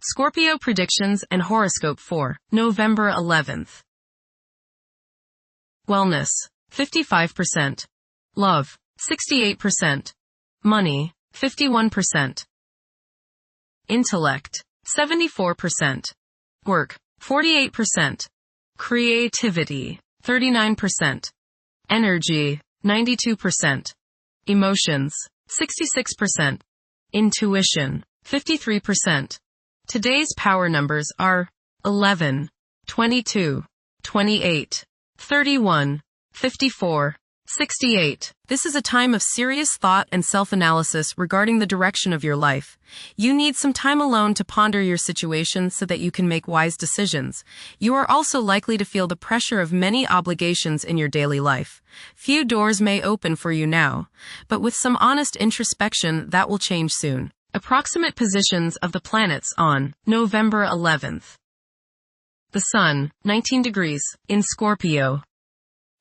Scorpio predictions and horoscope for November 11th. Wellness, 55%. Love, 68%. Money, 51%. Intellect, 74%. Work, 48%. Creativity, 39%. Energy, 92%. Emotions, 66%. Intuition, 53%. Today's power numbers are 11, 22, 28, 31, 54, 68. This is a time of serious thought and self-analysis regarding the direction of your life. You need some time alone to ponder your situation so that you can make wise decisions. You are also likely to feel the pressure of many obligations in your daily life. Few doors may open for you now, but with some honest introspection, that will change soon. Approximate positions of the planets on November 11th. The Sun, 19 degrees, in Scorpio.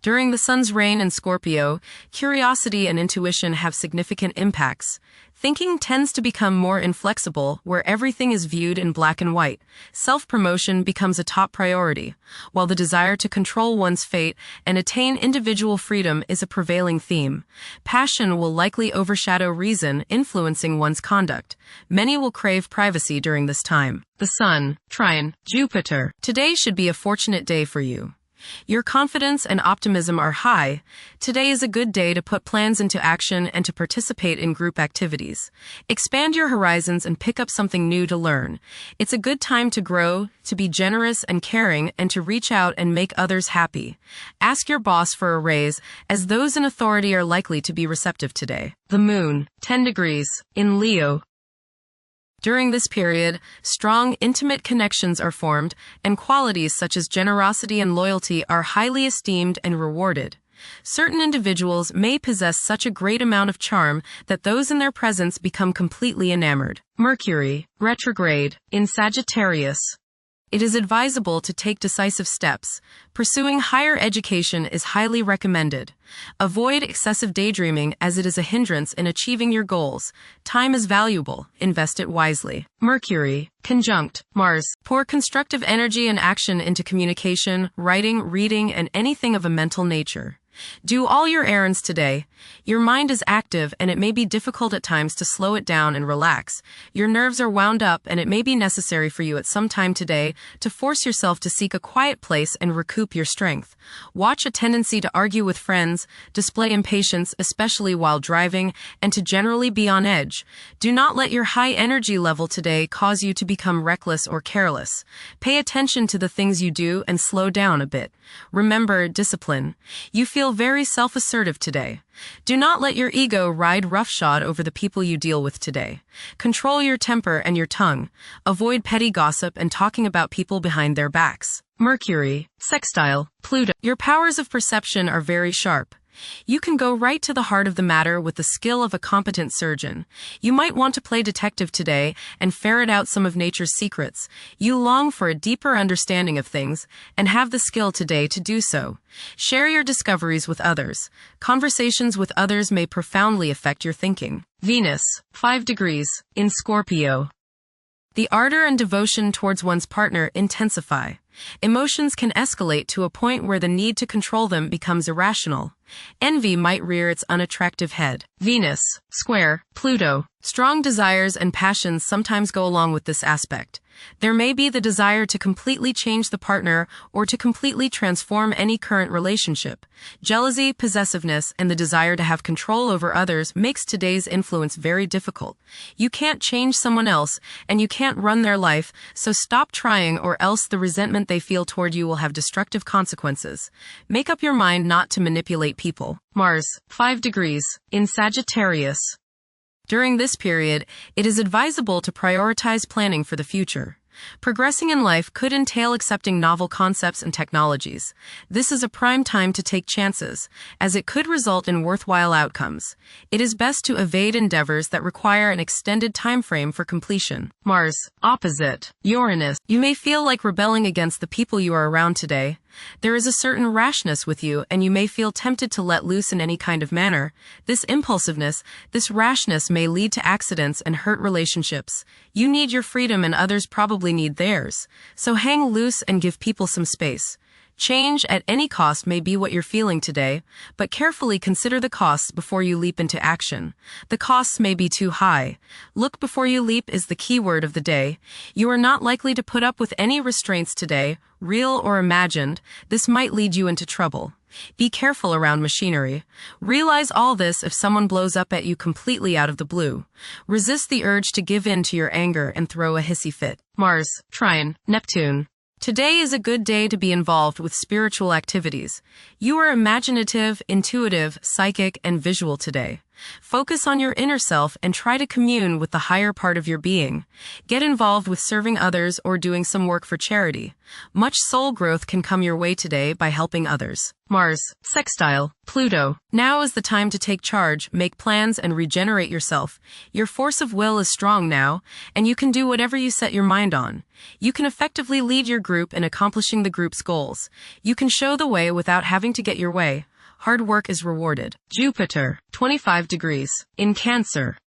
During the Sun's reign in Scorpio, curiosity and intuition have significant impacts. Thinking tends to become more inflexible, where everything is viewed in black and white. Self-promotion becomes a top priority, while the desire to control one's fate and attain individual freedom is a prevailing theme. Passion will likely overshadow reason, influencing one's conduct. Many will crave privacy during this time. The Sun, trine Jupiter. Today should be a fortunate day for you. Your confidence and optimism are high. Today is a good day to put plans into action and to participate in group activities. Expand your horizons and pick up something new to learn. It's a good time to grow, to be generous and caring, and to reach out and make others happy. Ask your boss for a raise, as those in authority are likely to be receptive today. The Moon, 10 degrees, in Leo. During this period, strong, intimate connections are formed, and qualities such as generosity and loyalty are highly esteemed and rewarded. Certain individuals may possess such a great amount of charm that those in their presence become completely enamored. Mercury, retrograde, in Sagittarius. It is advisable to take decisive steps. Pursuing higher education is highly recommended. Avoid excessive daydreaming, as it is a hindrance in achieving your goals. Time is valuable. Invest it wisely. Mercury, conjunct Mars. Pour constructive energy and action into communication, writing, reading, and anything of a mental nature. Do all your errands today. Your mind is active, and it may be difficult at times to slow it down and relax. Your nerves are wound up, and it may be necessary for you at some time today to force yourself to seek a quiet place and recoup your strength. Watch a tendency to argue with friends, display impatience, especially while driving, and to generally be on edge. Do not let your high energy level today cause you to become reckless or careless. Pay attention to the things you do and slow down a bit. Remember discipline. You feel very self-assertive today. Do not let your ego ride roughshod over the people you deal with today. Control your temper and your tongue. Avoid petty gossip and talking about people behind their backs. Mercury, sextile Pluto. Your powers of perception are very sharp. You can go right to the heart of the matter with the skill of a competent surgeon. You might want to play detective today and ferret out some of nature's secrets. You long for a deeper understanding of things and have the skill today to do so. Share your discoveries with others. Conversations with others may profoundly affect your thinking. Venus, 5 degrees, in Scorpio. The ardor and devotion towards one's partner intensify. Emotions can escalate to a point where the need to control them becomes irrational. Envy might rear its unattractive head. Venus, square Pluto. Strong desires and passions sometimes go along with this aspect. There may be the desire to completely change the partner or to completely transform any current relationship. Jealousy, possessiveness, and the desire to have control over others makes today's influence very difficult. You can't change someone else, and you can't run their life, so stop trying, or else the resentment they feel toward you will have destructive consequences. Make up your mind not to manipulate people. Mars, 5 degrees, in Sagittarius. During this period, it is advisable to prioritize planning for the future. Progressing in life could entail accepting novel concepts and technologies. This is a prime time to take chances, as it could result in worthwhile outcomes. It is best to evade endeavors that require an extended time frame for completion. Mars, opposite Uranus. You may feel like rebelling against the people you are around today. There is a certain rashness with you, and you may feel tempted to let loose in any kind of manner. This impulsiveness, this rashness may lead to accidents and hurt relationships. You need your freedom and others probably need theirs. So hang loose and give people some space. Change at any cost may be what you're feeling today, but carefully consider the costs before you leap into action. The costs may be too high. Look before you leap is the key word of the day. You are not likely to put up with any restraints today, real or imagined. This might lead you into trouble. Be careful around machinery. Realize all this if someone blows up at you completely out of the blue. Resist the urge to give in to your anger and throw a hissy fit. Mars, Trine, Neptune. Today is a good day to be involved with spiritual activities. You are imaginative, intuitive, psychic, and visual today. Focus on your inner self and try to commune with the higher part of your being. Get involved with serving others or doing some work for charity. Much soul growth can come your way today by helping others. Mars, sextile, Pluto. Now is the time to take charge, make plans, and regenerate yourself. Your force of will is strong now, and you can do whatever you set your mind on. You can effectively lead your group in accomplishing the group's goals. You can show the way without having to get your way. Hard work is rewarded. Jupiter, 25 degrees. In Cancer.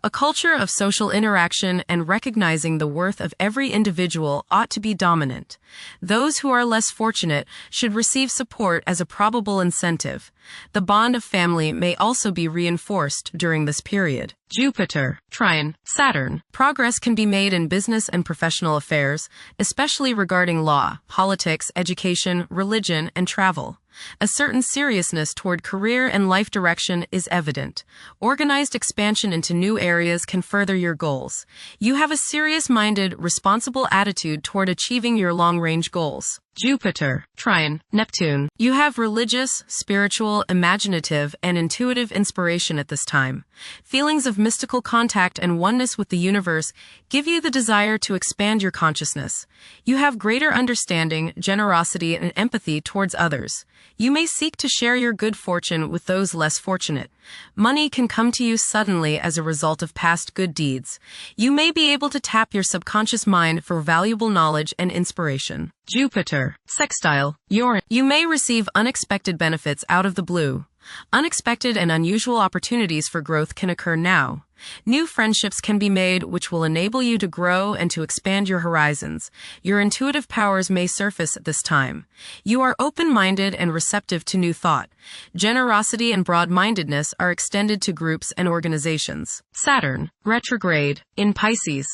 A culture of social interaction and recognizing the worth of every individual ought to be dominant. Those who are less fortunate should receive support as a probable incentive. The bond of family may also be reinforced during this period. Jupiter, Trine, Saturn. Progress can be made in business and professional affairs, especially regarding law, politics, education, religion, and travel. A certain seriousness toward career and life direction is evident. Organized expansion into new areas can further your goals. You have a serious-minded, responsible attitude toward achieving your long-range goals. Jupiter, Trine, Neptune. You have religious, spiritual, imaginative, and intuitive inspiration at this time. Feelings of mystical contact and oneness with the universe give you the desire to expand your consciousness. You have greater understanding, generosity, and empathy towards others. You may seek to share your good fortune with those less fortunate. Money can come to you suddenly as a result of past good deeds. You may be able to tap your subconscious mind for valuable knowledge and inspiration. Jupiter, sextile, Uranus. You may receive unexpected benefits out of the blue. Unexpected and unusual opportunities for growth can occur now. New friendships can be made which will enable you to grow and to expand your horizons. Your intuitive powers may surface at this time. You are open-minded and receptive to new thought. Generosity and broad-mindedness are extended to groups and organizations. Saturn, retrograde, in Pisces.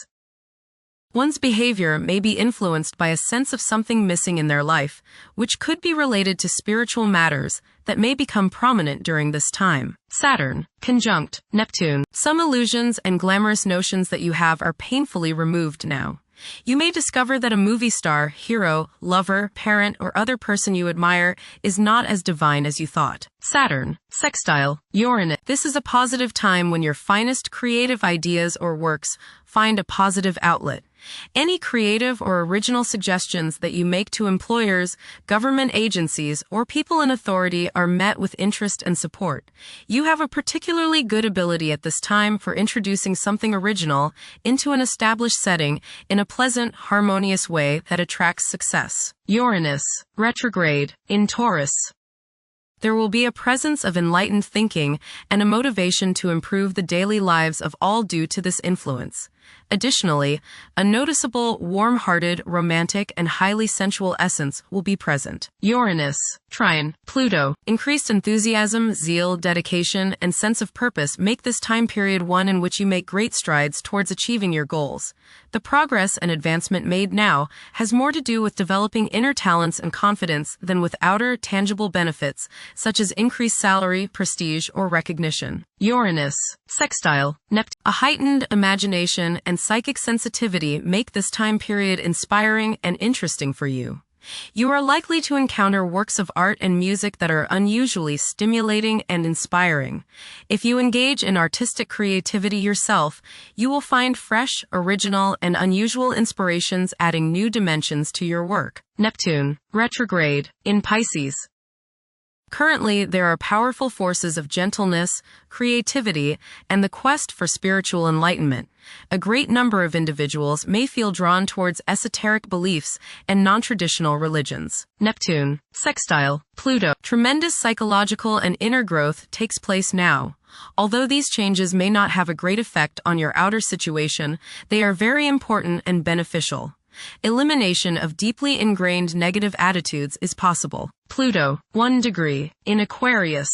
One's behavior may be influenced by a sense of something missing in their life, which could be related to spiritual matters that may become prominent during this time. Saturn, conjunct Neptune. Some illusions and glamorous notions that you have are painfully removed now. You may discover that a movie star, hero, lover, parent, or other person you admire is not as divine as you thought. Saturn, sextile, Uranus. This is a positive time when your finest creative ideas or works find a positive outlet. Any creative or original suggestions that you make to employers, government agencies, or people in authority are met with interest and support. You have a particularly good ability at this time for introducing something original into an established setting in a pleasant, harmonious way that attracts success. Uranus, retrograde, in Taurus. There will be a presence of enlightened thinking and a motivation to improve the daily lives of all due to this influence. Additionally, a noticeable, warm-hearted, romantic, and highly sensual essence will be present. Uranus, Trine, Pluto. Increased enthusiasm, zeal, dedication, and sense of purpose make this time period one in which you make great strides towards achieving your goals. The progress and advancement made now has more to do with developing inner talents and confidence than with outer, tangible benefits, such as increased salary, prestige, or recognition. Uranus, sextile, Neptune. A heightened imagination and psychic sensitivity make this time period inspiring and interesting for you. You are likely to encounter works of art and music that are unusually stimulating and inspiring. If you engage in artistic creativity yourself, you will find fresh, original, and unusual inspirations adding new dimensions to your work. Neptune, retrograde, in Pisces. Currently, there are powerful forces of gentleness, creativity, and the quest for spiritual enlightenment. A great number of individuals may feel drawn towards esoteric beliefs and non-traditional religions. Neptune, sextile, Pluto. Tremendous psychological and inner growth takes place now. Although these changes may not have a great effect on your outer situation, they are very important and beneficial. Elimination of deeply ingrained negative attitudes is possible. Pluto, 1 degree, in Aquarius.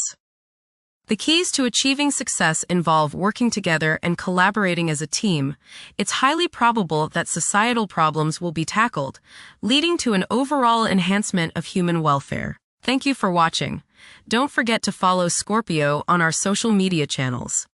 The keys to achieving success involve working together and collaborating as a team. It's highly probable that societal problems will be tackled, leading to an overall enhancement of human welfare. Thank you for watching. Don't forget to follow Scorpio on our social media channels.